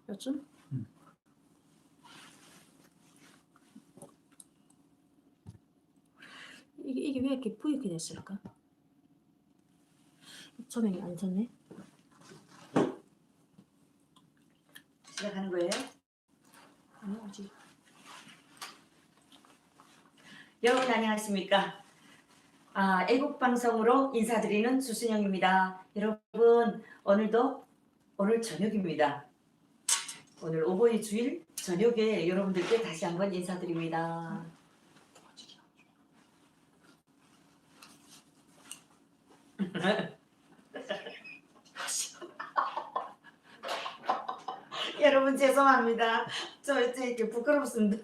요즘? 이게 왜 이렇게 부익이 됐을까? 조명이 안 켰네. 시작하는 거예요? 아니 아직. 여러분 안녕하십니까? 애국방송으로 인사드리는 주순영입니다. 여러분 오늘 저녁입니다. 오늘 오보이 주일 저녁에 여러분들께 다시 한번 인사드립니다. 여러분 죄송합니다. 저 이렇게 부끄럽습니다.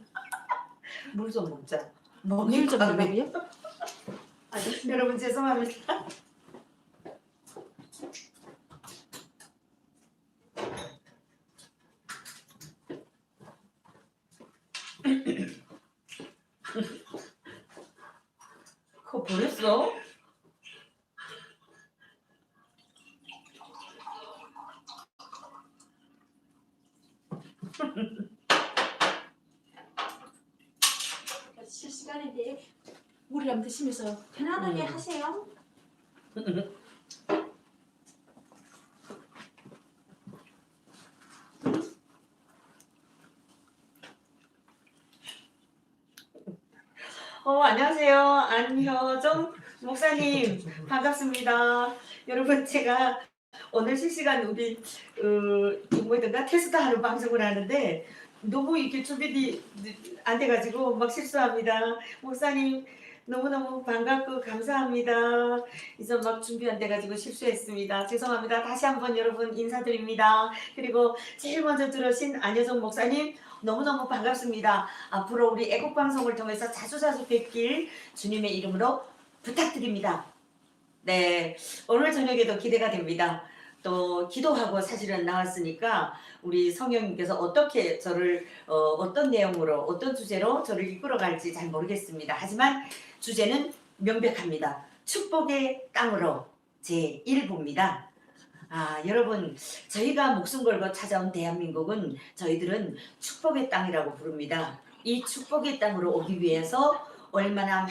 물 좀 먹자. 물 좀 달라고요? 여러분 죄송합니다. 그거 버렸어? 실시간인데 물이랑 드시면서 편안하게 하세요. 안녕하세요. 안효정 목사님 반갑습니다. 여러분 제가 오늘 실시간 우리 뭐든가 테스트하는 방송을 하는데 너무 이렇게 준비가 안 돼가지고 막 실수합니다. 목사님 너무너무 반갑고 감사합니다. 이제 막 준비 안 돼가지고 실수했습니다. 죄송합니다. 다시 한번 여러분 인사드립니다. 그리고 제일 먼저 들으신 안효정 목사님 너무너무 반갑습니다. 앞으로 우리 애국방송을 통해서 자주자주 뵙길 주님의 이름으로 부탁드립니다. 네, 오늘 저녁에도 기대가 됩니다. 또 기도하고 사실은 나왔으니까 우리 성령님께서 어떻게 저를 어떤 내용으로 어떤 주제로 저를 이끌어갈지 잘 모르겠습니다. 하지만 주제는 명백합니다. 축복의 땅으로 제1부입니다. 여러분 저희가 목숨 걸고 찾아온 대한민국은 저희들은 축복의 땅이라고 부릅니다. 이 축복의 땅으로 오기 위해서 얼마나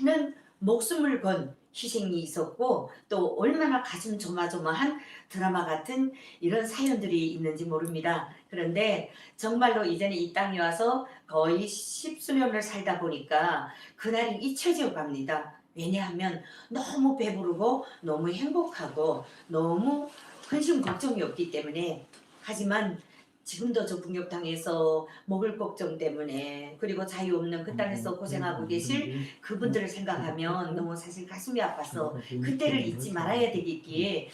많은 목숨을 건 희생이 있었고 또 얼마나 가슴 조마조마한 드라마 같은 이런 사연들이 있는지 모릅니다. 그런데 정말로 이제는 이 땅에 와서 거의 10수년을 살다 보니까 그날이 잊혀져 갑니다. 왜냐하면 너무 배부르고 너무 행복하고 너무 근심 걱정이 없기 때문에. 하지만 지금도 저 북녘땅에서 먹을 걱정 때문에 그리고 자유 없는 그 땅에서 고생하고 계실 그분들을 생각하면 너무 사실 가슴이 아파서 그때를 잊지 말아야 되겠기에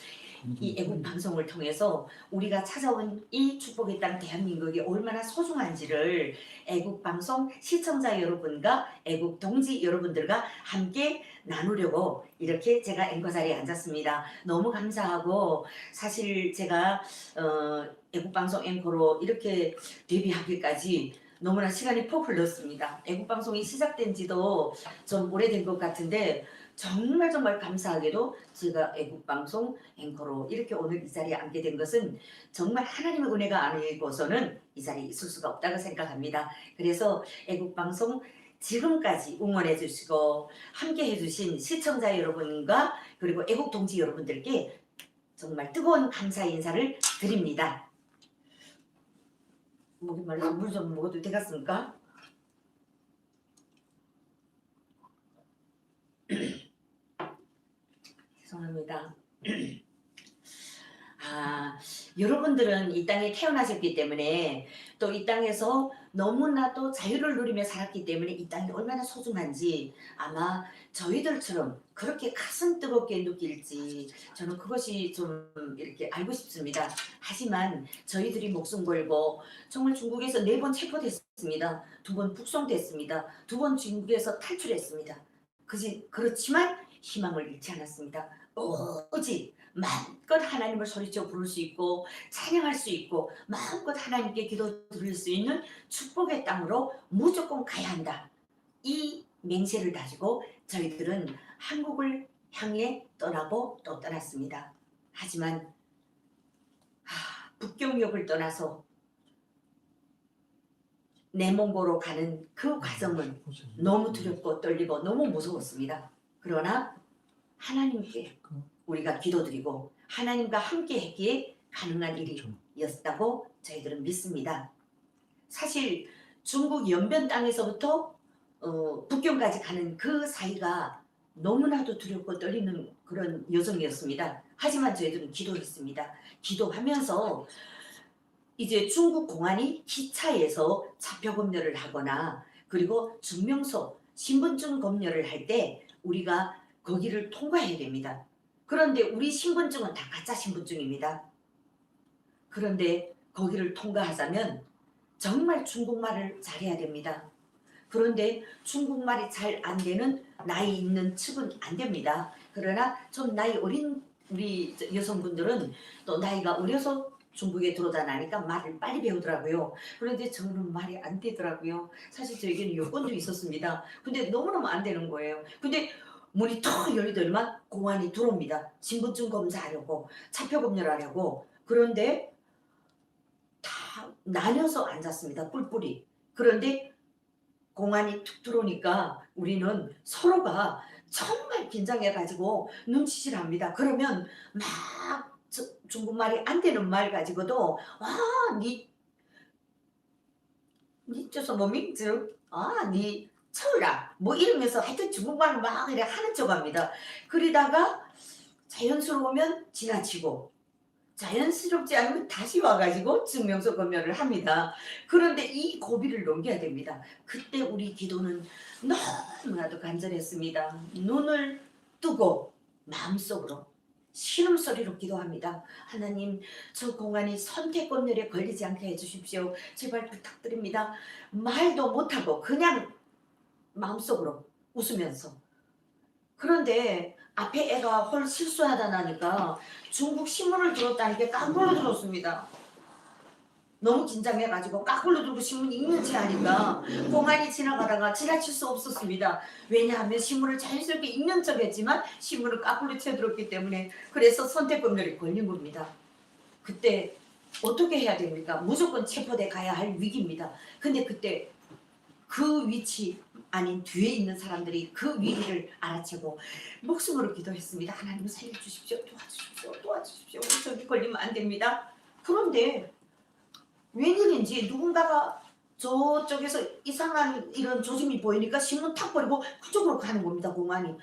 이 애국 방송을 통해서 우리가 찾아온 이 축복의 땅 대한민국이 얼마나 소중한지를 애국 방송 시청자 여러분과 애국 동지 여러분들과 함께 나누려고 이렇게 제가 앵커 자리에 앉았습니다. 너무 감사하고 사실 제가 애국 방송 앵커로 이렇게 데뷔하기까지 너무나 시간이 퍽 흘렀습니다. 애국 방송이 시작된 지도 좀 오래된 것 같은데 정말 감사하게도 제가 애국방송 앵커로 이렇게 오늘 이 자리에 앉게 된 것은 정말 하나님의 은혜가 아니고서는 이 자리에 있을 수가 없다고 생각합니다. 그래서 애국방송 지금까지 응원해 주시고 함께 해주신 시청자 여러분과 그리고 애국동지 여러분들께 정말 뜨거운 감사 인사를 드립니다. 목이 말라 물 좀 먹어도 되겠습니까? 죄송합니다. 여러분들은 이 땅에 태어나셨기 때문에 또 이 땅에서 너무나도 자유를 누리며 살았기 때문에 이 땅이 얼마나 소중한지 아마 저희들처럼 그렇게 가슴 뜨겁게 느낄지 저는 그것이 좀 이렇게 알고 싶습니다. 하지만 저희들이 목숨 걸고 정말 중국에서 4번 체포됐습니다. 2번 북송됐습니다. 2번 중국에서 탈출했습니다. 그렇지만 희망을 잃지 않았습니다. 오직 마음껏 하나님을 소리쳐 부를 수 있고 찬양할 수 있고 마음껏 하나님께 기도 드릴 수 있는 축복의 땅으로 무조건 가야 한다. 이 맹세를 가지고 저희들은 한국을 향해 떠나고 또 떠났습니다. 하지만 북경역을 떠나서 내몽고로 가는 그 과정은 너무 두렵고 떨리고 너무 무서웠습니다. 그러나 하나님께 우리가 기도드리고 하나님과 함께 했기에 가능한 일이었다고 저희들은 믿습니다. 사실 중국 연변 땅에서부터 북경까지 가는 그 사이가 너무나도 두렵고 떨리는 그런 여정이었습니다. 하지만 저희들은 기도했습니다. 기도하면서 이제 중국 공안이 기차에서 차표 검열을 하거나 그리고 증명서, 신분증 검열을 할 때 우리가 거기를 통과해야 됩니다. 그런데 우리 신분증은 다 가짜 신분증입니다. 그런데 거기를 통과하자면 정말 중국말을 잘해야 됩니다. 그런데 중국말이 잘 안 되는 나이 있는 측은 안 됩니다. 그러나 좀 나이 어린 우리 여성분들은 또 나이가 어려서 중국에 들어오다 나니까 말을 빨리 배우더라고요. 그런데 저는 말이 안 되더라고요. 사실 저에게는 여권도 있었습니다. 근데 너무너무 안 되는 거예요. 근데 문이 턱 열리더니만 공안이 들어옵니다. 신분증 검사하려고, 차표 검열하려고. 그런데 다 나뉘어서 앉았습니다. 뿔뿔이. 그런데 공안이 툭 들어오니까 우리는 서로가 정말 긴장해가지고 눈치질합니다. 그러면 막 중국말이 안 되는 말 가지고도 니 저서 뭐 민증 니 처라 뭐 이러면서 하여튼 중국말을 막 이렇게 하는 척합니다. 그러다가 자연스러우면 지나치고 자연스럽지 않으면 다시 와가지고 증명서 검열을 합니다. 그런데 이 고비를 넘겨야 됩니다. 그때 우리 기도는 너무나도 간절했습니다. 눈을 뜨고 마음속으로 신음소리로 기도합니다. 하나님, 저 공안이 선택 검열에 걸리지 않게 해주십시오. 제발 부탁드립니다. 말도 못하고 그냥 마음속으로 웃으면서. 그런데 앞에 애가 홀 실수하다 나니까 중국 신문을 들었다는 게 깜놀로 들었습니다. 너무 긴장해가지고 까꿀로 들고 신문 읽는 체 하니까 공안이 지나가다가 지나칠 수 없었습니다. 왜냐하면 신문을 자연스럽게 읽는 척 했지만 신문을 까꿀로 채들었기 때문에. 그래서 선택검열이 걸린 겁니다. 그때 어떻게 해야 됩니까? 무조건 체포돼 가야 할 위기입니다. 근데 그때 그 위치 아닌 뒤에 있는 사람들이 그 위기를 알아채고 목숨으로 기도했습니다. 하나님 살려주십시오. 도와주십시오. 도와주십시오. 저기 걸리면 안 됩니다. 그런데 웬일인지 누군가가 저쪽에서 이상한 이런 조짐이 보이니까 신문 탁 버리고 그쪽으로 가는 겁니다. 공안이.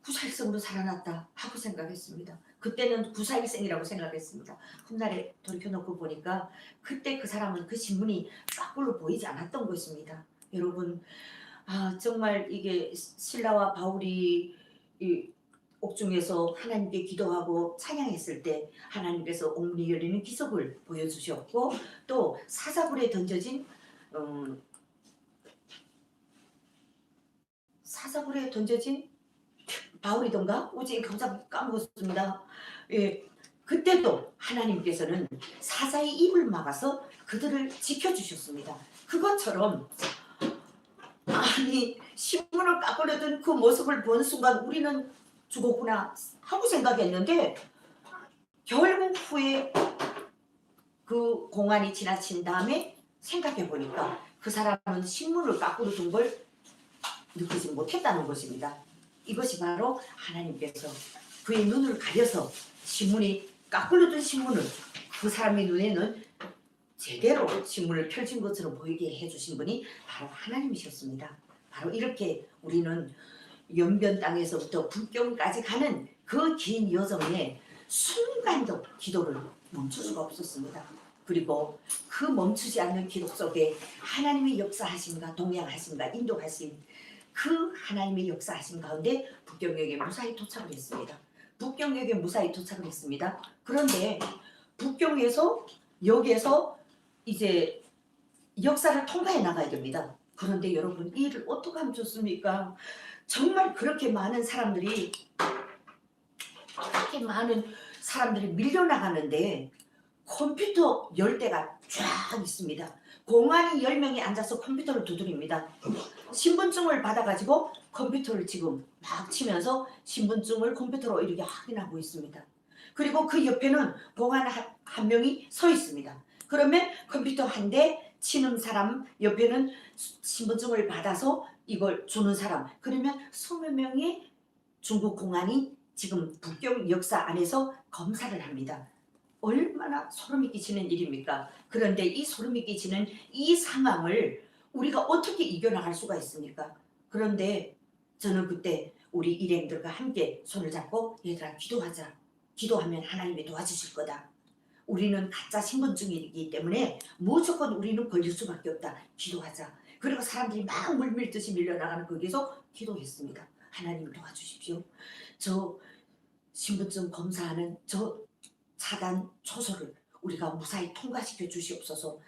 구사일생으로 살아났다 하고 생각했습니다. 그때는 구사일생이라고 생각했습니다. 훗날에 돌이켜놓고 보니까 그때 그 사람은 그 신문이 까꿀로 보이지 않았던 것입니다. 여러분, 정말 이게 실라와 바울이 이 옥중에서 하나님께 기도하고 찬양했을 때 하나님께서 옥문이 열리는 기적을 보여주셨고, 또 사자굴에 던져진 바울이던가 어제 감사 까먹었습니다. 예, 그때도 하나님께서는 사자의 입을 막아서 그들을 지켜주셨습니다. 그것처럼 아니 신문을 까버려둔 그 모습을 본 순간 우리는 죽었구나 하고 생각했는데 결국 후에 그 공안이 지나친 다음에 생각해 보니까 그 사람은 신문을 까꾸로 둔 걸 느끼지 못했다는 것입니다. 이것이 바로 하나님께서 그의 눈을 가려서 신문이 까꾸로 둔 신문을 그 사람의 눈에는 제대로 신문을 펼친 것처럼 보이게 해주신 분이 바로 하나님이셨습니다. 바로 이렇게 우리는 연변 땅에서부터 북경까지 가는 그 긴 여정에 순간도 기도를 멈출 수가 없었습니다. 그리고 그 멈추지 않는 기도 속에 하나님의 역사하심과 동행하심과 인도하심, 그 하나님의 역사하심 가운데 북경역에 무사히 도착을 했습니다. 북경역에 무사히 도착을 했습니다. 그런데 북경에서 역에서 이제 역사를 통과해 나가야 됩니다. 그런데 여러분 이 일을 어떻게 하면 좋습니까? 정말 그렇게 많은 사람들이 밀려나가는데 컴퓨터 10대가 쫙 있습니다. 공안이 10명이 앉아서 컴퓨터를 두드립니다. 신분증을 받아가지고 컴퓨터를 지금 막 치면서 신분증을 컴퓨터로 이렇게 확인하고 있습니다. 그리고 그 옆에는 공안 한 명이 서 있습니다. 그러면 컴퓨터 한 대 치는 사람, 옆에는 신분증을 받아서 이걸 주는 사람. 그러면 20명의 중국 공안이 지금 북경 역사 안에서 검사를 합니다. 얼마나 소름이 끼치는 일입니까? 그런데 이 소름이 끼치는 이 상황을 우리가 어떻게 이겨나갈 수가 있습니까? 그런데 저는 그때 우리 일행들과 함께 손을 잡고 얘들아 기도하자. 기도하면 하나님이 도와주실 거다. 우리는 가짜 신분증이기 때문에 무조건 우리는 걸릴 수밖에 없다. 기도하자. 그리고 사람들이 막 물밀듯이 밀려나가는 거기서 기도했습니다. 하나님 도와주십시오. 저 신분증 검사하는 저 차단 초소를 우리가 무사히 통과시켜 주시옵소서.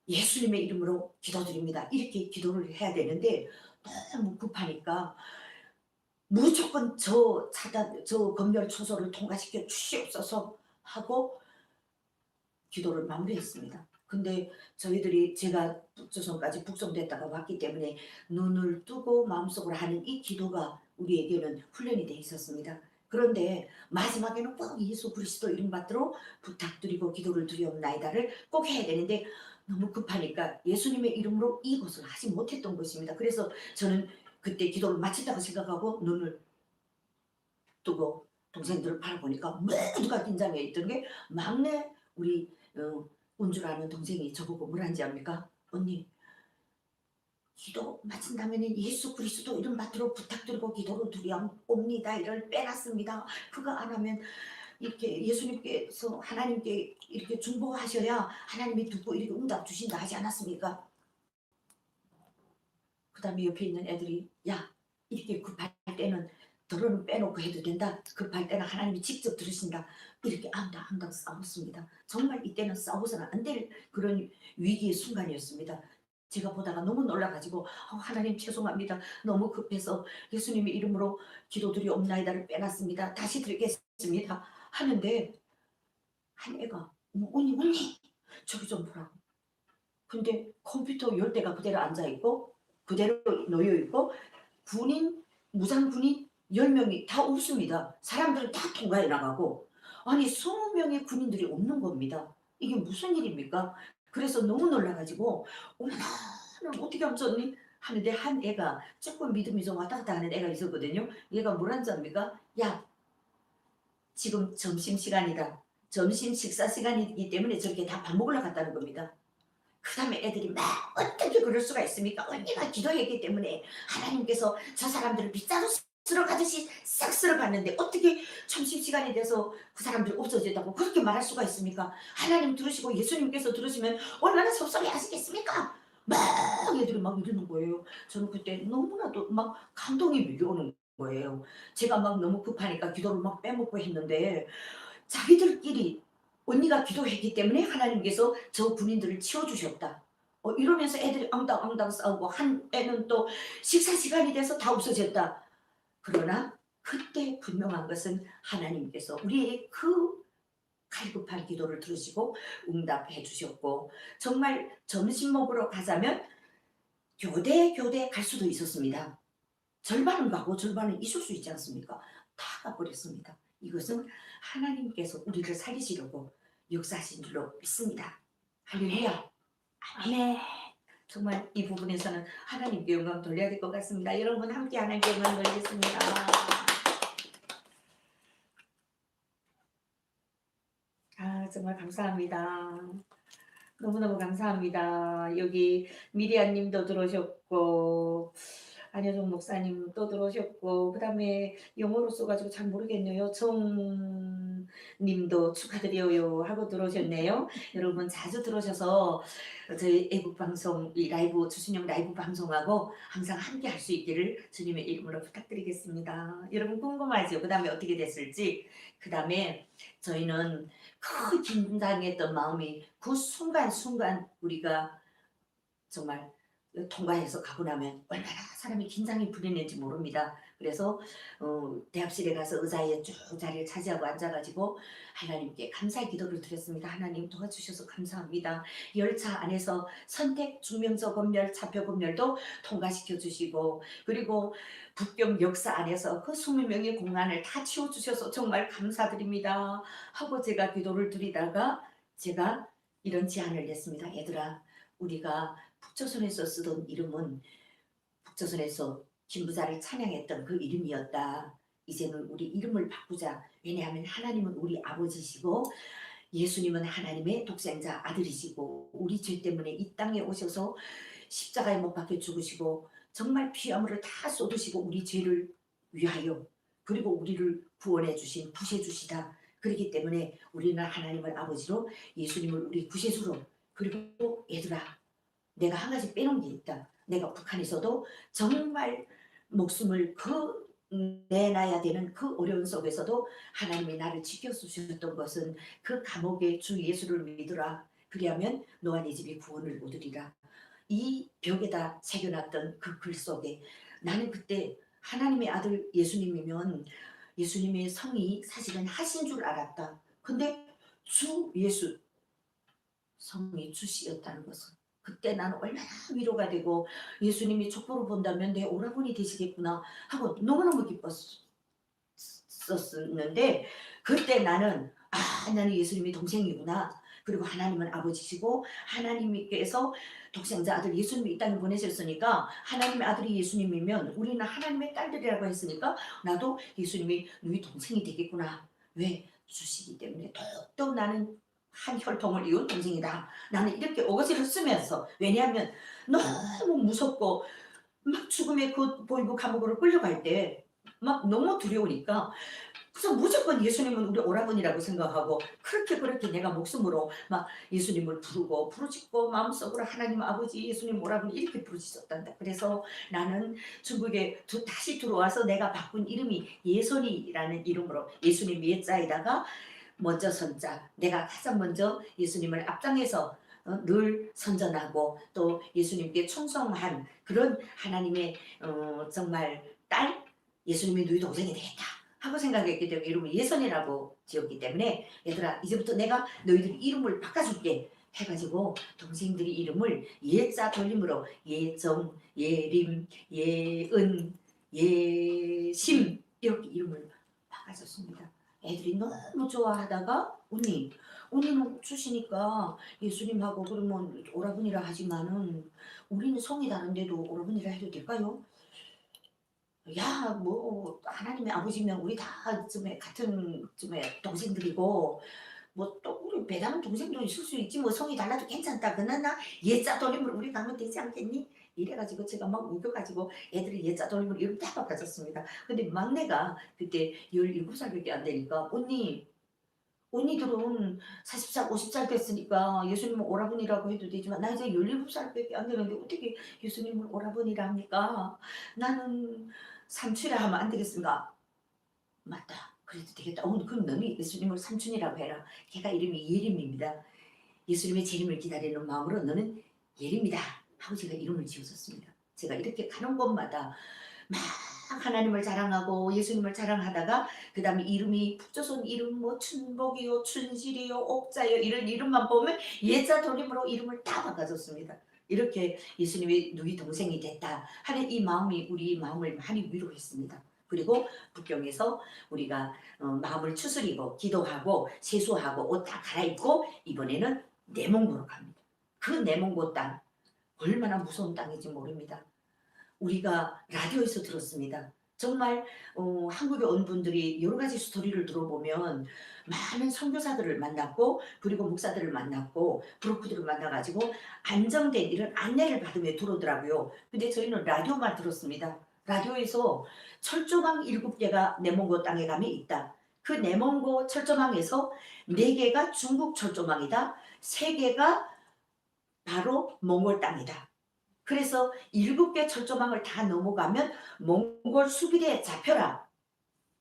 예수님의 이름으로 기도드립니다. 이렇게 기도를 해야 되는데 너무 급하니까 무조건 저 차단 저 검열 초소를 통과시켜 주시옵소서 하고 기도를 마무리했습니다. 근데 저희들이 제가 북조선까지 북송됐다가 왔기 때문에 눈을 뜨고 마음속으로 하는 이 기도가 우리에게는 훈련이 돼 있었습니다. 그런데 마지막에는 꼭 예수 그리스도 이름 받들어 부탁드리고 기도를 드리옵나이다를 꼭 해야 되는데 너무 급하니까 예수님의 이름으로 이것을 하지 못했던 것입니다. 그래서 저는 그때 기도를 마쳤다고 생각하고 눈을 뜨고 동생들을 바라보니까 모두가 긴장해 있던 게 막내 우리 운주라는 동생이 저보고 뭐라는지 압니까? 언니 기도 마친다면 예수 그리스도 이름 받들어 부탁드리고 기도를 드리옵니다. 이를 빼놨습니다. 그거 안 하면 이렇게 예수님께서 하나님께 이렇게 중보하셔야 하나님이 듣고 이렇게 응답 주신다 하지 않았습니까? 그 다음에 옆에 있는 애들이 야 이렇게 급할 때는 더러는 빼놓고 해도 된다. 급할 때는 하나님이 직접 들으신다. 이렇게 앙당앙당 싸웠습니다. 정말 이때는 싸워서는 안 될 그런 위기의 순간이었습니다. 제가 보다가 너무 놀라가지고 하나님 죄송합니다. 너무 급해서 예수님의 이름으로 기도드리옵나이다를 빼놨습니다. 다시 드리겠습니다. 하는데 한 애가 언니 저기 좀 보라고. 근데 컴퓨터 열대가 그대로 앉아있고 그대로 놓여있고 군인 무장군인 10명이 다 없습니다. 사람들은 다 통과해 나가고 아니 20명의 군인들이 없는 겁니다. 이게 무슨 일입니까? 그래서 너무 놀라가지고 어머나 어떻게 하면 좋니? 하는데 한 애가 조금 믿음이 좀 왔다 갔다 하는 애가 있었거든요. 얘가 뭐라는 줄 압니까? 야 지금 점심시간이다. 점심 식사 시간이기 때문에 저렇게 다 밥 먹으러 갔다는 겁니다. 그 다음에 애들이 막 어떻게 그럴 수가 있습니까? 언니가 기도했기 때문에 하나님께서 저 사람들을 빗자루 쓸어가듯이 싹 쓸어갔는데 어떻게 점심시간이 돼서 그 사람들이 없어졌다고 그렇게 말할 수가 있습니까? 하나님 들으시고 예수님께서 들으시면 얼마나 속상해 하시겠습니까? 막 애들이 막 이러는 거예요. 저는 그때 너무나도 막 감동이 밀려오는 거예요. 제가 막 너무 급하니까 기도를 막 빼먹고 했는데 자기들끼리 언니가 기도했기 때문에 하나님께서 저 군인들을 치워주셨다. 이러면서 애들이 앙당앙당 싸우고 한 애는 또 식사 시간이 돼서 다 없어졌다. 그러나 그때 분명한 것은 하나님께서 우리의 그 갈급한 기도를 들으시고 응답해 주셨고 정말 점심 먹으러 가자면 교대 갈 수도 있었습니다. 절반은 가고 절반은 있을 수 있지 않습니까? 다 가버렸습니다. 이것은 하나님께서 우리를 살리시려고 역사하신 줄로 믿습니다. 할렐루야. 아멘. 정말 이 부분에서는 하나님께 영광 돌려야 될 것 같습니다. 여러분 함께 하나님께 영광 돌리겠습니다. 정말 감사합니다. 너무너무 감사합니다. 여기 미리아님도 들어오셨고 안효정 목사님 또 들어오셨고 그 다음에 영어로 써가지고 잘 모르겠네요. 정님도 축하드려요 하고 들어오셨네요. 여러분 자주 들어오셔서 저희 애국방송 이 라이브 주순영 라이브 방송하고 항상 함께 할 수 있기를 주님의 이름으로 부탁드리겠습니다. 여러분 궁금하죠? 그 다음에 어떻게 됐을지. 그 다음에 저희는 그 긴장했던 마음이 그 순간 우리가 정말 통과해서 가고 나면 얼마나 사람이 긴장이 풀리는지 모릅니다. 그래서 대합실에 가서 의자에 쭉 자리를 차지하고 앉아가지고 하나님께 감사의 기도를 드렸습니다. 하나님 도와주셔서 감사합니다. 열차 안에서 선택 중명저 검열 차표 검열도 통과시켜 주시고 그리고 북경 역사 안에서 그 20명의 공안을 다 치워주셔서 정말 감사드립니다. 하고 제가 기도를 드리다가 제가 이런 제안을 냈습니다. 얘들아 우리가 북조선에서 쓰던 이름은 북조선에서 김부자를 찬양했던 그 이름이었다. 이제는 우리 이름을 바꾸자. 왜냐하면 하나님은 우리 아버지시고 예수님은 하나님의 독생자 아들이시고 우리 죄 때문에 이 땅에 오셔서 십자가에 못 박혀 죽으시고 정말 피아물을 다 쏟으시고 우리 죄를 위하여 그리고 우리를 구원해 주신 구세주시다. 그렇기 때문에 우리는 하나님을 아버지로 예수님을 우리 구세주로 그리고 얘들아 내가 한 가지 빼놓은 게 있다. 내가 북한에서도 정말 목숨을 내놔야 되는 그 어려운 속에서도 하나님이 나를 지켜주셨던 것은 그 감옥에 주 예수를 믿으라. 그리하면 너와 네 집이 구원을 얻으리라. 이 벽에다 새겨놨던 그 글 속에 나는 그때 하나님의 아들 예수님이면 예수님의 성이 사실은 하신 줄 알았다. 근데 주 예수 성이 주시였다는 것은 그때 나는 얼마나 위로가 되고 예수님이 족보를 본다면 내 오라버니 되시겠구나 하고 너무너무 기뻤었는데 그때 나는 나는 예수님이 동생이구나. 그리고 하나님은 아버지시고 하나님께서 독생자 아들 예수님이 이 땅에 보내셨으니까 하나님의 아들이 예수님이면 우리는 하나님의 딸들이라고 했으니까 나도 예수님이 너희 동생이 되겠구나. 왜? 주시기 때문에 더욱더 나는 한 혈통을 이룬 동생이다. 나는 이렇게 어거지를 쓰면서 왜냐하면 너무 무섭고 막 죽음의 그 보이부 감옥으로 끌려갈 때 막 너무 두려우니까 그래서 무조건 예수님은 우리 오라버니라고 생각하고 그렇게 내가 목숨으로 막 예수님을 부르고 부르짖고 마음속으로 하나님 아버지 예수님 오라버니 이렇게 부르짖었단다. 그래서 나는 중국에 다시 들어와서 내가 바꾼 이름이 예선이라는 이름으로 예수님 예자에다가 먼저 선자 내가 가장 먼저 예수님을 앞장에서 늘 선전하고 또 예수님께 충성한 그런 하나님의 정말 딸 예수님이 너희 동생이 되겠다 하고 생각했기 때문에 이름을 예선이라고 지었기 때문에 얘들아 이제부터 내가 너희들 이름을 바꿔줄게 해가지고 동생들이 이름을 예자 돌림으로 예정, 예림, 예은, 예심 이렇게 이름을 바꿔줬습니다. 애들이 너무 좋아하다가 언니는 주시니까 예수님하고 그러면 오라버니라 하지만은 우리는 성이 다른데도 오라버니라 해도 될까요? 야, 뭐 하나님의 아버지면 우리 다 같은 동생들이고 뭐 또 우리 배다른 동생도 있을 수 있지 뭐 성이 달라도 괜찮다. 그러나 예자 돌림으로 우리 가면 되지 않겠니? 이래가지고 제가 막 우겨가지고 애들이 예자 돌림으로 이름 다 바꿔줬습니다. 근데 막내가 그때 17살밖에 안 되니까 언니들은 40살, 50살 됐으니까 예수님은 오라버니라고 해도 되지만 나 이제 17살밖에 안 되는데 어떻게 예수님을 오라버니라 합니까? 나는 삼촌이라 하면 안 되겠습니까? 맞다. 그래도 되겠다. 그럼 너는 예수님을 삼촌이라고 해라. 걔가 이름이 예림입니다. 예수님의 재림을 기다리는 마음으로 너는 예림이다 하고 제가 이름을 지어줬습니다. 제가 이렇게 가는 곳마다 막 하나님을 자랑하고 예수님을 자랑하다가 그 다음에 이름이 북조선 이름 뭐 춘복이요 춘실이요 옥자요 이런 이름만 보면 예자 돌림으로 이름을 다 바꿔줬습니다. 이렇게 예수님이 너희 동생이 됐다 하는 이 마음이 우리 마음을 많이 위로했습니다. 그리고 북경에서 우리가 마음을 추스리고 기도하고 세수하고 옷 다 갈아입고 이번에는 내몽고로 갑니다. 그 내몽고 땅 얼마나 무서운 땅인지 모릅니다. 우리가 라디오에서 들었습니다. 정말 한국에 온 분들이 여러 가지 스토리를 들어보면 많은 선교사들을 만났고 그리고 목사들을 만났고 브로커들을 만나가지고 안정된 이런 안내를 받으며 들어오더라고요. 근데 저희는 라디오만 들었습니다. 라디오에서 철조망 7개가 내몽고 땅에 가면 있다. 그 내몽고 철조망에서 4개가 중국 철조망이다. 3개가 바로 몽골 땅이다. 그래서 7개 철조망을 다 넘어가면 몽골 수비대에 잡혀라.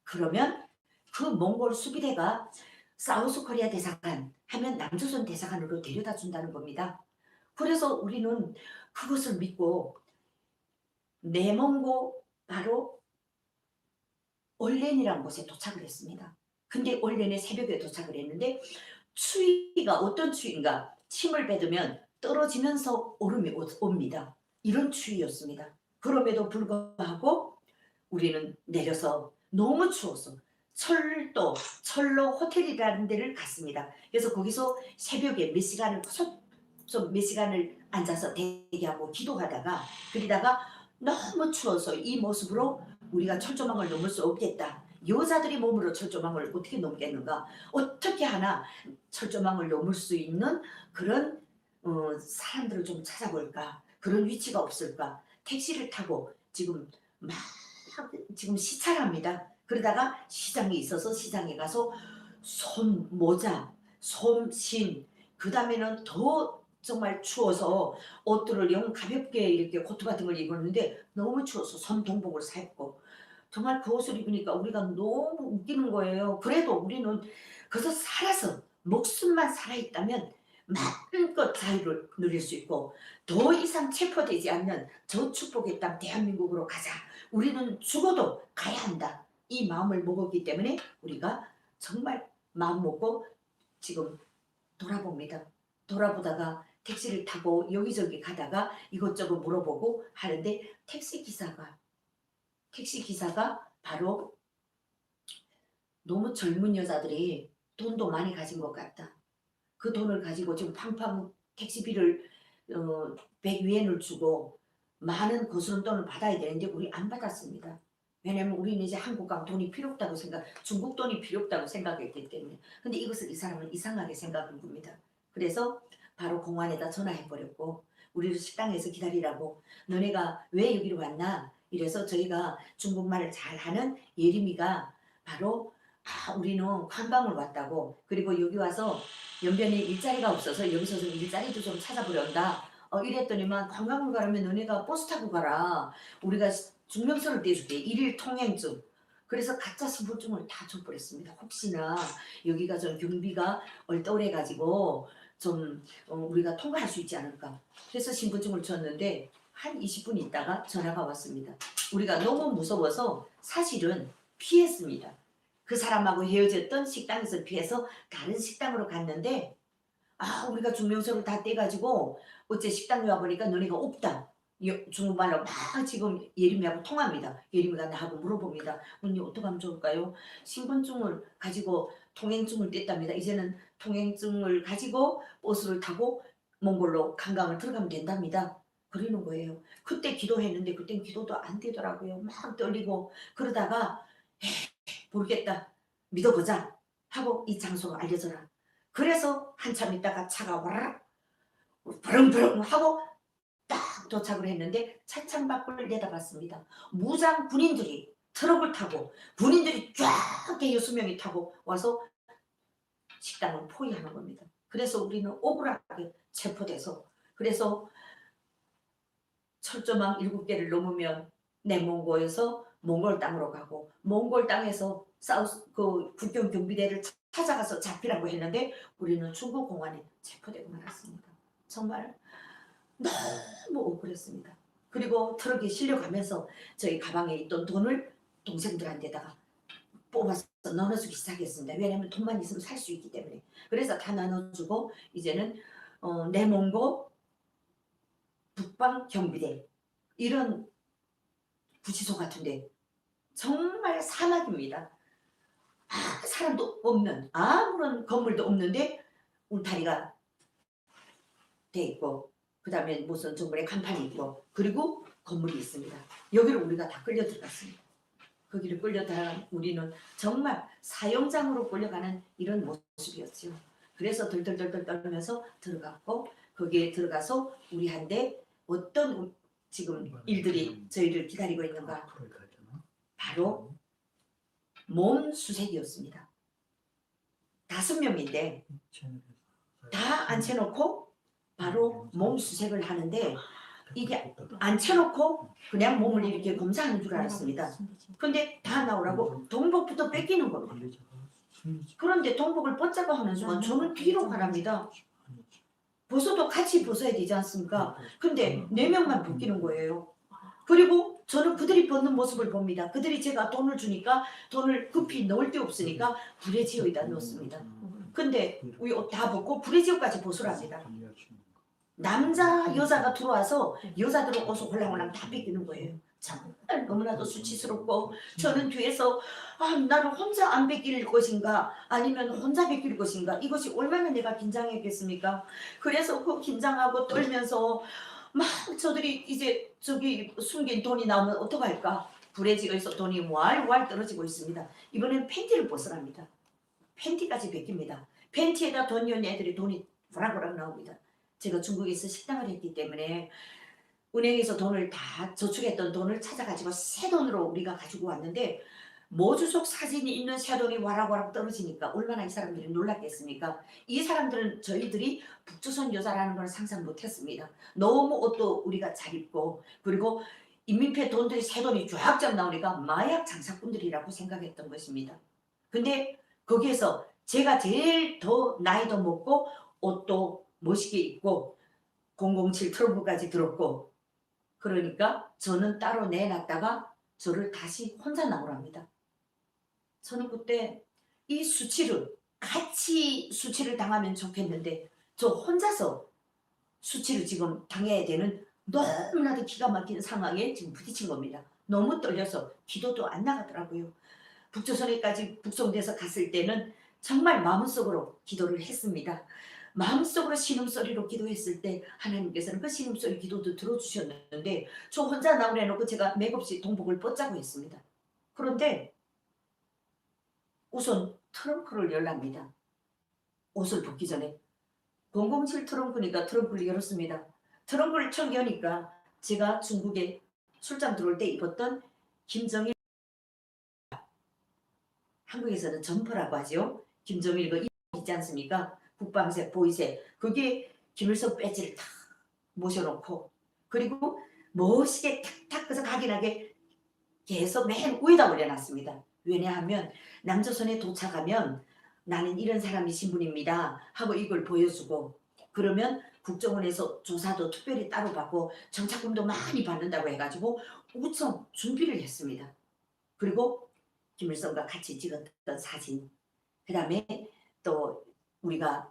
그러면 그 몽골 수비대가 사우스코리아 대사관 하면 남조선 대사관으로 데려다 준다는 겁니다. 그래서 우리는 그것을 믿고 내몽고 바로 올렌이라는 곳에 도착을 했습니다. 근데 올렌에 새벽에 도착을 했는데 추위가 어떤 추위인가? 침을 뱉으면 떨어지면서 얼음이 옵니다. 이런 추위였습니다. 그럼에도 불구하고 우리는 내려서 너무 추워서 철로 호텔이라는 데를 갔습니다. 그래서 거기서 새벽에 몇 시간을 계속 좀 몇 시간을 앉아서 대기하고 기도하다가 그러다가 너무 추워서 이 모습으로 우리가 철조망을 넘을 수 없겠다. 여자들이 몸으로 철조망을 어떻게 넘겠는가? 어떻게 하나 철조망을 넘을 수 있는 그런 사람들을 좀 찾아볼까? 그런 위치가 없을까? 택시를 타고 지금 막 지금 시찰합니다. 그러다가 시장에 있어서 시장에 가서 솜 모자, 솜신, 그 다음에는 더 정말 추워서 옷들을 영 가볍게 이렇게 코트 같은 걸 입었는데 너무 추워서 솜동복을 사입고 정말 그 옷을 입으니까 우리가 너무 웃기는 거예요. 그래도 우리는 그래서 살아서 목숨만 살아있다면 마음껏 자유를 누릴 수 있고 더 이상 체포되지 않는 저 축복의 땅 대한민국으로 가자. 우리는 죽어도 가야 한다. 이 마음을 먹었기 때문에 우리가 정말 마음 먹고 지금 돌아봅니다. 돌아보다가 택시를 타고 여기저기 가다가 이것저것 물어보고 하는데 택시 기사가 바로 너무 젊은 여자들이 돈도 많이 가진 것 같다. 그 돈을 가지고 지금 팡팡 택시비를 100위엔을 주고 많은 거스름 돈을 받아야 되는데 우리 안 받았습니다. 왜냐면 우리는 이제 한국 가면 돈이 필요 없다고 중국 돈이 필요 없다고 생각했기 때문에. 근데 이것을 이 사람은 이상하게 생각한 겁니다. 그래서 바로 공안에다 전화해버렸고 우리를 식당에서 기다리라고 너네가 왜 여기로 왔나? 이래서 저희가 중국말을 잘하는 예림이가 바로 우리는 관광을 왔다고 그리고 여기 와서 연변에 일자리가 없어서 여기서 좀 일자리도 좀 찾아보려다 이랬더니만 관광을 가려면 너네가 버스 타고 가라. 우리가 증명서를 떼줄게. 일일 통행증. 그래서 가짜 신분증을 다 줘버렸습니다. 혹시나 여기가 좀 경비가 얼떨해가지고 좀 우리가 통과할 수 있지 않을까. 그래서 신분증을 줬는데 한 20분 있다가 전화가 왔습니다. 우리가 너무 무서워서 사실은 피했습니다. 그 사람하고 헤어졌던 식당에서 피해서 다른 식당으로 갔는데 우리가 증명서를 다 떼가지고 어째 식당에 와보니까 너네가 없다. 중국말로 막 지금 예림이하고 통합니다. 예림이가 나하고 물어봅니다. 언니 어떻게 하면 좋을까요? 신분증을 가지고 통행증을 뗐답니다. 이제는 통행증을 가지고 버스를 타고 몽골로 관광을 들어가면 된답니다. 그러는 거예요. 그때 기도했는데 그땐 기도도 안 되더라고요. 막 떨리고 그러다가 모르겠다. 믿어보자 하고 이 장소가 알려져라. 그래서 한참 있다가 차가 와라락 버릉버릉 하고 딱 도착을 했는데 차창 밖을 내다봤습니다. 무장 군인들이 트럭을 타고 군인들이 쫙 대여섯 명이 타고 와서 식당을 포위하는 겁니다. 그래서 우리는 억울하게 체포돼서 그래서 철조망 7개를 넘으면 내몽고에서 몽골 땅으로 가고 몽골 땅에서 그 국경 경비대를 찾아가서 잡히라고 했는데 우리는 중국 공안에 체포되고 말았습니다. 정말 너무 억울했습니다. 그리고 트럭에 실려가면서 저희 가방에 있던 돈을 동생들한테다가 뽑아서 나눠주기 시작했습니다. 왜냐하면 돈만 있으면 살 수 있기 때문에. 그래서 다 나눠주고 이제는 내몽고 북방 경비대 이런 구치소 같은데 정말 사막입니다. 사람도 없는 아무런 건물도 없는데 울타리가 돼 있고 그 다음에 무슨 정글에 간판이 있고 그리고 건물이 있습니다. 여기를 우리가 다 끌려 들어갔습니다. 거기를 끌려 들어간 우리는 정말 사형장으로 끌려가는 이런 모습이었죠. 그래서 덜덜덜덜 떨면서 들어갔고 거기에 들어가서 우리한테 어떤 지금 일들이 저희를 기다리고 있는가. 바로 몸 수색이었습니다. 5명인데 다 앉혀놓고 바로 몸 수색을 하는데 이게 앉혀놓고 그냥 몸을 이렇게 검사하는 줄 알았습니다. 근데 다 나오라고 동복부터 뺏기는 겁니다. 그런데 동복을 벗자고 하는 순간 저는 뒤로 가랍니다. 벗어도 같이 벗어야 되지 않습니까? 근데 4명만 벗기는 거예요. 그리고 저는 그들이 벗는 모습을 봅니다. 그들이 제가 돈을 주니까 돈을 급히 넣을 데 없으니까 불의 지옥에다 넣습니다. 근데 우리 옷 다 벗고 불의 지옥까지 벗으랍니다. 남자 여자가 들어와서 여자들은 옷을 홀랑홀랑 다 뺏기는 거예요. 정말 너무나도 수치스럽고 저는 뒤에서 나를 혼자 안 베낄 것인가 아니면 혼자 베낄 것인가 이것이 얼마나 내가 긴장했겠습니까? 그래서 그 긴장하고 떨면서 막 저들이 이제 저기 숨긴 돈이 나오면 어떡할까? 브레지에서 돈이 왈왈 떨어지고 있습니다. 이번엔 팬티를 벗으랍니다. 팬티까지 베낍니다. 팬티에다 돈 넣은 애들이 돈이 보락보락 나옵니다. 제가 중국에서 식당을 했기 때문에 은행에서 돈을 다 저축했던 돈을 찾아가지고 새 돈으로 우리가 가지고 왔는데 모주속 사진이 있는 새 돈이 와락와락 떨어지니까 얼마나 이 사람들이 놀랐겠습니까? 이 사람들은 저희들이 북조선 여자라는 걸 상상 못했습니다. 너무 옷도 우리가 잘 입고 그리고 인민폐 돈들이 새 돈이 쫙쫙 나오니까 마약 장사꾼들이라고 생각했던 것입니다. 근데 거기에서 제가 제일 더 나이도 먹고 옷도 멋있게 입고 007 트럼프까지 들었고 그러니까 저는 따로 내놨다가 저를 다시 혼자 나오랍니다. 저는 그때 이 수치를 같이 수치를 당하면 좋겠는데 저 혼자서 수치를 지금 당해야 되는 너무나도 기가 막힌 상황에 지금 부딪힌 겁니다. 너무 떨려서 기도도 안 나가더라고요. 북조선에까지 북송돼서 갔을 때는 정말 마음속으로 기도를 했습니다. 마음속으로 신음소리로 기도했을 때 하나님께서는 그 신음소리 기도도 들어주셨는데 저 혼자 나오려놓고 제가 맥없이 동복을 뻗자고 했습니다. 그런데 우선 트렁크를 열랍니다. 옷을 벗기 전에 007 트렁크니까 트렁크를 열었습니다. 트렁크를 척 여니까 제가 중국에 출장 들어올 때 입었던 김정일 한국에서는 점퍼라고 하죠. 김정일 그 있지 않습니까? 국방색, 보이색 그게 김일성 배지를 탁 모셔놓고 그리고 멋있게 탁탁 그래서 각인하게 계속 맨 위에다 올려놨습니다. 왜냐하면 남조선에 도착하면 나는 이런 사람이 신분입니다 하고 이걸 보여주고 그러면 국정원에서 조사도 특별히 따로 받고 정착금도 많이 받는다고 해가지고 우선 준비를 했습니다. 그리고 김일성과 같이 찍었던 사진 그 다음에 또 우리가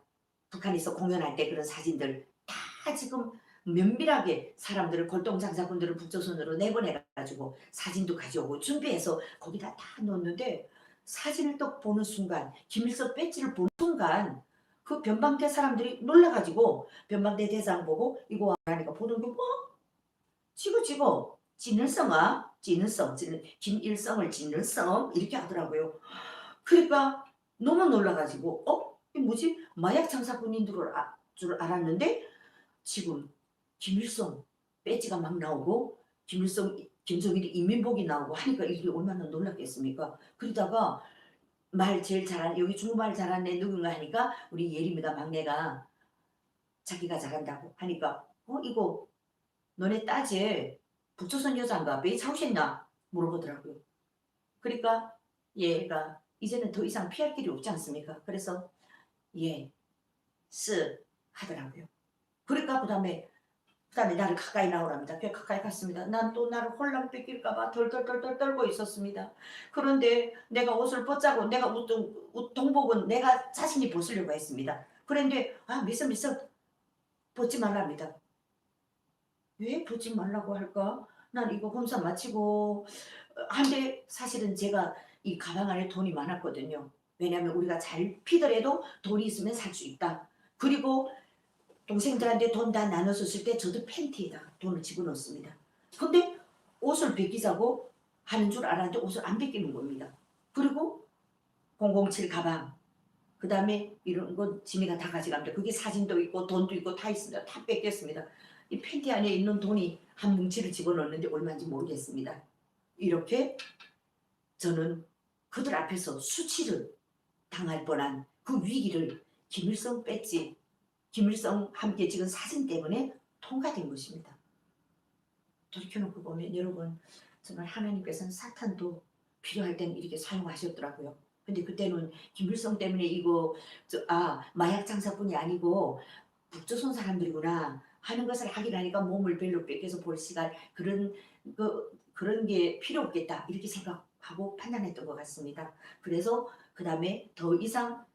북한에서 공연할 때 그런 사진들 다 지금 면밀하게 사람들을 골동장사꾼들을 북조선으로 내보내가지고 사진도 가져오고 준비해서 거기다 다 넣었는데 사진을 또 보는 순간 김일성 배지를 보는 순간 그 변방대 사람들이 놀라가지고 변방대 대장 보고 이거 하니까 보는 게 뭐? 지고 진일성아 진일성 김일성을 진일성 이렇게 하더라고요. 그러니까 너무 놀라가지고 이게 뭐지? 마약 장사꾼인 줄 알았는데 지금 김일성 배지가 막 나오고 김정일이 인민복이 나오고 하니까 이게 얼마나 놀랐겠습니까? 그러다가 말 제일 잘하는 여기 중국말 잘하는 애 누군가 하니까 우리 예림이가 막내가 자기가 잘한다고 하니까 이거 너네 따지 북조선 여자인가 왜 차오셨나 물어보더라고요. 그러니까 얘가 이제는 더 이상 피할 길이 없지 않습니까? 그래서 쓰 하더라고요. 그러니까 그 다음에 나를 가까이 나오랍니다. 꽤 가까이 갔습니다. 난 또 나를 혼란 뺏길까봐 덜덜덜덜 떨고 있었습니다. 그런데 내가 옷을 벗자고 내가 동복은 내가 자신이 벗으려고 했습니다. 그런데 미석 벗지 말랍니다. 왜 벗지 말라고 할까? 난 이거 검사 마치고 한데 사실은 제가 이 가방 안에 돈이 많았거든요. 왜냐하면 우리가 잘 피더라도 돈이 있으면 살 수 있다. 그리고 동생들한테 돈 다 나눠줬을 때 저도 팬티에다 돈을 집어넣습니다. 근데 옷을 벗기자고 하는 줄 알았는데 옷을 안 벗기는 겁니다. 그리고 007 가방 그 다음에 이런 거 지미가 다 가져갑니다. 그게 사진도 있고 돈도 있고 다 있습니다. 다 뺏겼습니다. 이 팬티 안에 있는 돈이 한 뭉치를 집어넣는데 얼마인지 모르겠습니다. 이렇게 저는 그들 앞에서 수치를 당할 뻔한 그 위기를 김일성 배지 김일성 함께 찍은 사진 때문에 통과된 것입니다. 돌이켜놓고 보면 여러분 정말 하나님께서는 사탄도 필요할 때는 이렇게 사용하셨더라고요. 근데 그때는 김일성 때문에 이거 마약 장사뿐이 아니고 북조선 사람들이구나 하는 것을 확인하니까 몸을 별로 뺏겨서 볼 시간 그런 게 필요 없겠다 이렇게 생각하고 판단했던 것 같습니다. 그래서 그 다음에 더 이상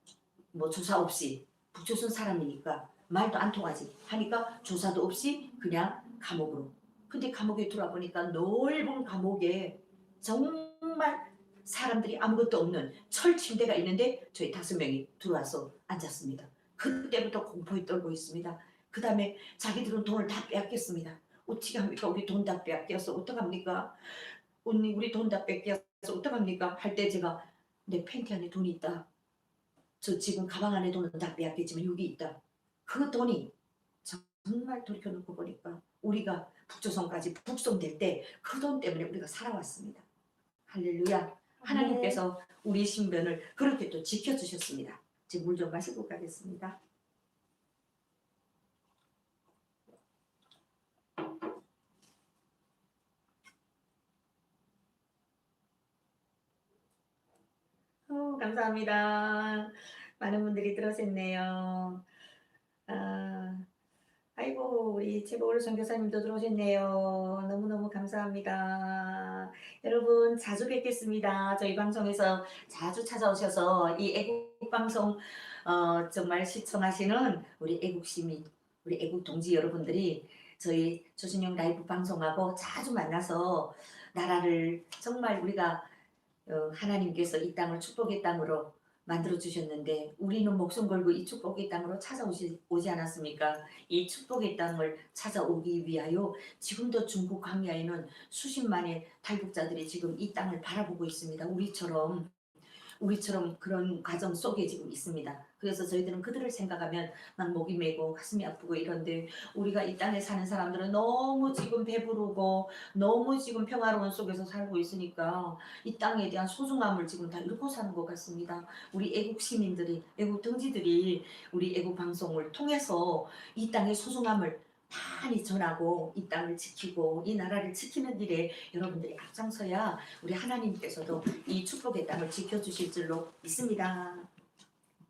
조사 없이 북조선 사람이니까 말도 안 통하지 하니까 조사도 없이 그냥 감옥으로 근데 감옥에 들어와 보니까 넓은 감옥에 정말 사람들이 아무것도 없는 철 침대가 있는데 저희 5명이 들어와서 앉았습니다. 그때부터 공포에 떨고 있습니다. 그 다음에 자기들은 돈을 다 빼앗겼습니다. 어떻게 합니까? 우리 돈 다 빼앗겼어. 어떡합니까? 언니 우리 돈 다 뺏겼어. 어떡합니까? 할 때 제가 내 팬티 안에 돈이 있다. 저 지금 가방 안에 돈은 다 빼앗겼지만 여기 있다. 그 돈이 정말 돌이켜놓고 보니까 우리가 북조선까지 북송될 때 그 돈 때문에 우리가 살아왔습니다. 할렐루야. 하나님께서 우리 신변을 그렇게 또 지켜주셨습니다. 제 물 좀 마시고 가겠습니다. 감사합니다. 많은 분들이 들어오셨네요. 아이고 우리 최보울 선교사님도 들어오셨네요. 너무너무 감사합니다. 여러분 자주 뵙겠습니다. 저희 방송에서 자주 찾아오셔서 이 애국 방송 정말 시청하시는 우리 애국 시민, 우리 애국 동지 여러분들이 저희 조신영 라이브 방송하고 자주 만나서 나라를 정말 우리가 하나님께서 이 땅을 축복의 땅으로 만들어 주셨는데 우리는 목숨 걸고 이 축복의 땅으로 오지 않았습니까? 이 축복의 땅을 찾아오기 위하여 지금도 중국 광야에는 수십만의 탈북자들이 지금 이 땅을 바라보고 있습니다. 우리처럼 그런 과정 속에 지금 있습니다. 그래서 저희들은 그들을 생각하면 막 목이 메고 가슴이 아프고 이런데 우리가 이 땅에 사는 사람들은 너무 지금 배부르고 너무 지금 평화로운 속에서 살고 있으니까 이 땅에 대한 소중함을 지금 다 잃고 사는 것 같습니다. 우리 애국 시민들이, 애국 동지들이 우리 애국 방송을 통해서 이 땅의 소중함을 많이 전하고 이 땅을 지키고 이 나라를 지키는 일에 여러분들이 앞장서야 우리 하나님께서도 이 축복의 땅을 지켜주실 줄로 믿습니다.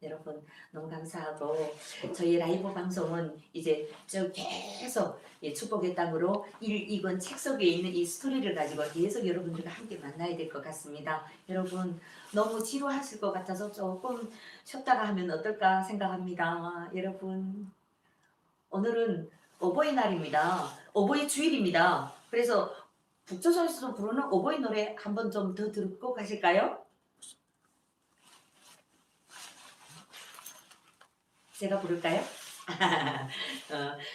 여러분 너무 감사하고 저희 라이브 방송은 이제 쭉 계속 축복의 땅으로 1, 2권 책 속에 있는 이 스토리를 가지고 계속 여러분들과 함께 만나야 될 것 같습니다. 여러분 너무 지루하실 것 같아서 조금 쉬었다가 하면 어떨까 생각합니다. 여러분 오늘은 어버이날입니다. 어버이 주일입니다. 그래서 북조선에서도 부르는 어버이 노래 한번 좀 더 듣고 가실까요? 제가 부를까요?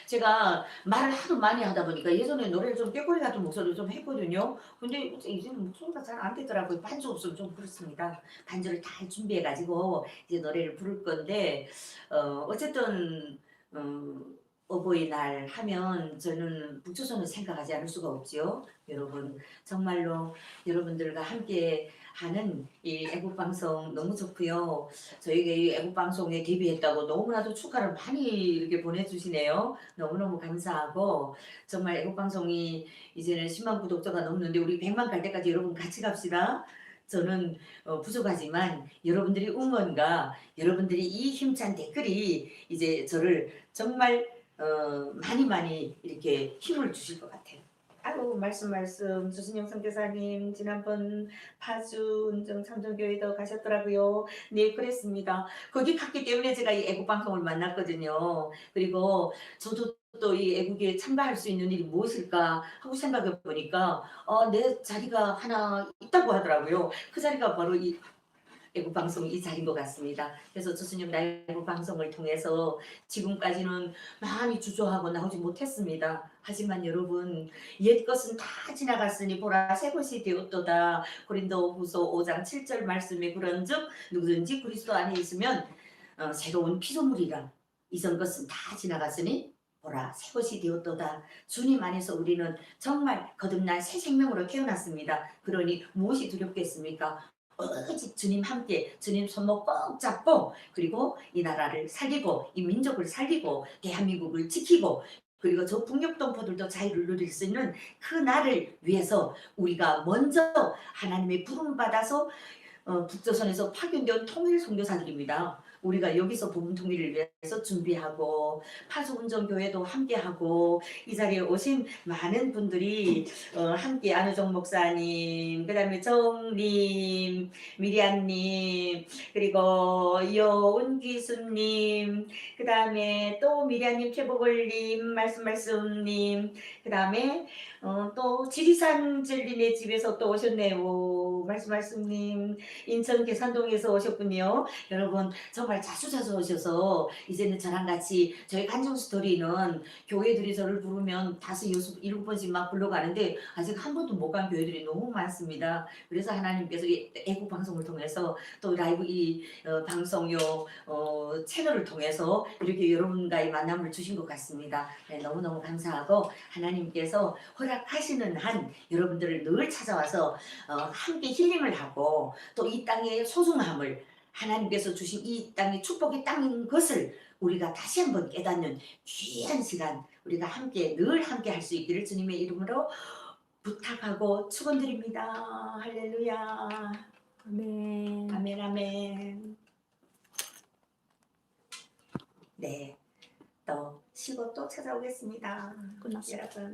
제가 말을 하도 많이 하다 보니까 예전에 노래를 좀 꾀꼬리 같은 목소리를 좀 했거든요. 근데 이제는 목소리가 잘 안 되더라고요. 반주 없으면 좀 그렇습니다. 반주를 다 준비해가지고 이제 노래를 부를 건데 어쨌든 어버이날 하면 저는 북조선을 생각하지 않을 수가 없죠. 여러분 정말로 여러분들과 함께 하는 이 애국방송 너무 좋고요. 저희가 이 애국방송에 데뷔했다고 너무나도 축하를 많이 이렇게 보내주시네요. 너무너무 감사하고 정말 애국방송이 이제는 10만 구독자가 넘는데 우리 100만 갈 때까지 여러분 같이 갑시다. 저는 부족하지만 여러분들이 응원과 여러분들이 이 힘찬 댓글이 이제 저를 정말 많이 이렇게 힘을 주실 것 같아요. 아이고 말씀 조신영 선교사님 지난번 파주 은정 참전교회도 가셨더라고요. 네 그랬습니다. 거기 갔기 때문에 제가 이 애국방송을 만났거든요. 그리고 저도 또 이 애국에 참가할 수 있는 일이 무엇일까 하고 생각해 보니까 내 자리가 하나 있다고 하더라고요. 그 자리가 바로 이 애국 방송 이 자리인 것 같습니다. 그래서 조수님 라이브 방송을 통해서 지금까지는 많이 주저하고 나오지 못했습니다. 하지만 여러분 옛 것은 다 지나갔으니 보라 새 것이 되었도다. 고린도후서 5장 7절 말씀에 그런즉 누구든지 그리스도 안에 있으면 새로운 피조물이라. 이전 것은 다 지나갔으니 보라 새 것이 되었도다. 주님 안에서 우리는 정말 거듭난 새 생명으로 태어났습니다. 그러니 무엇이 두렵겠습니까? 오직 주님 함께 주님 손목 꼭 잡고 그리고 이 나라를 살리고 이 민족을 살리고 대한민국을 지키고 그리고 저 북녘동포들도 자유를 누릴 수 있는 그 날을 위해서 우리가 먼저 하나님의 부름을 받아서 북조선에서 파견된 통일 선교사들입니다. 우리가 여기서 복음 통일을 위해 통해서 준비하고 파수운전교회도 함께하고 이 자리에 오신 많은 분들이 함께 안우정 목사님, 그다음에 정님, 미리안님, 그리고 여운기수님, 그다음에 또 미리안님, 최보걸님, 말씀님, 그다음에 또 지리산 젤리네 집에서 또 오셨네요. 말씀님, 인천 계산동에서 오셨군요. 여러분 정말 자주 오셔서 이제는 저랑 같이 저희 간증 스토리는 교회들이 저를 부르면 5, 6, 7번씩 막 불러가는데 아직 한 번도 못 간 교회들이 너무 많습니다. 그래서 하나님께서 이 애국 방송을 통해서 또 라이브 이 방송요 채널을 통해서 이렇게 여러분과의 만남을 주신 것 같습니다. 네, 너무너무 감사하고 하나님께서 허락하시는 한 여러분들을 늘 찾아와서 함께 힐링을 하고 또 이 땅의 소중함을 하나님께서 주신 이 땅의 축복의 땅인 것을 우리가 다시 한번 깨닫는 귀한 시간 우리가 함께 늘 함께 할 수 있기를 주님의 이름으로 부탁하고 축원드립니다. 할렐루야. 아멘. 아멘 아멘. 네. 또 쉬고 또 찾아오겠습니다. 끝났어요. 여러분.